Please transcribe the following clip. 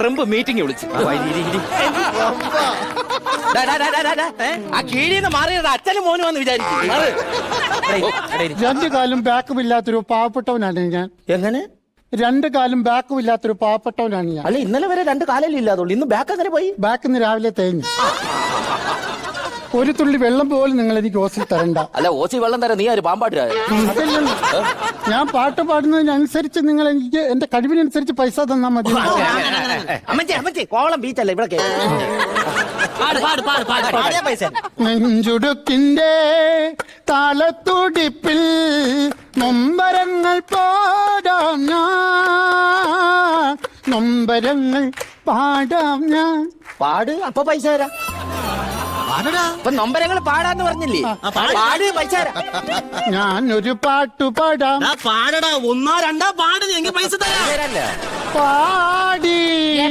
Trump meeting വിളിച്ചു. ആ കീഴിന്ന് മാറിയത് അച്ഛനും മോനും വന്ന് വിചാരിച്ചു. 2 കാലും ബാക്കും ഇല്ലാത്തൊരു പാവപ്പെട്ടവനാണ് ഞാൻ. എങ്ങനെ 2 കാലും ബാക്കും ഇല്ലാത്തൊരു പാവപ്പെട്ടവനാണ് ഞാൻ. അല്ല, ഇന്നലെ വരെ 2 കാലല്ലേ ഇല്ലാതുള്ളൂ, ഇന്ന് ബാക്ക് അങ്ങനെ പോയി? ബാക്കിന്ന് രാവിലെ തേഞ്ഞു. ഒരു തുള്ളി വെള്ളം പോലും നിങ്ങൾ എനിക്ക് ഓസിൽ തരണ്ട. അല്ല, ഓസി വെള്ളം തരാം, നീ ആര് പാമ്പാട്ടിരാ? അതല്ലല്ലോ, ഞാൻ പാട്ട് പാടുന്നതിനനുസരിച്ച് നിങ്ങൾ എനിക്ക് എന്റെ കഴിവിനനുസരിച്ച് പൈസ തന്നാ മതി. അമ്മച്ചി കോവളം ബീച്ചല്ലേ ഇവിടെ? നെഞ്ചുടുക്കിന്റെ താളത്തുടിപ്പിൽ നൊമ്പരങ്ങൾ പാടാം ഞാൻ, നൊമ്പരങ്ങൾ പാടാം ഞാൻ. പാട്, അപ്പൊ പൈസ തരാം. ഇപ്പൊ നൊമ്പരങ്ങൾ പാടാന്ന് പറഞ്ഞില്ലേ? പാട്, പൈസ തരാം. ഞാനൊരു പാട്ടു പാടാം. പാടടാ, 1 2 പാട്, എങ്കിൽ പൈസ തരാം. പാടി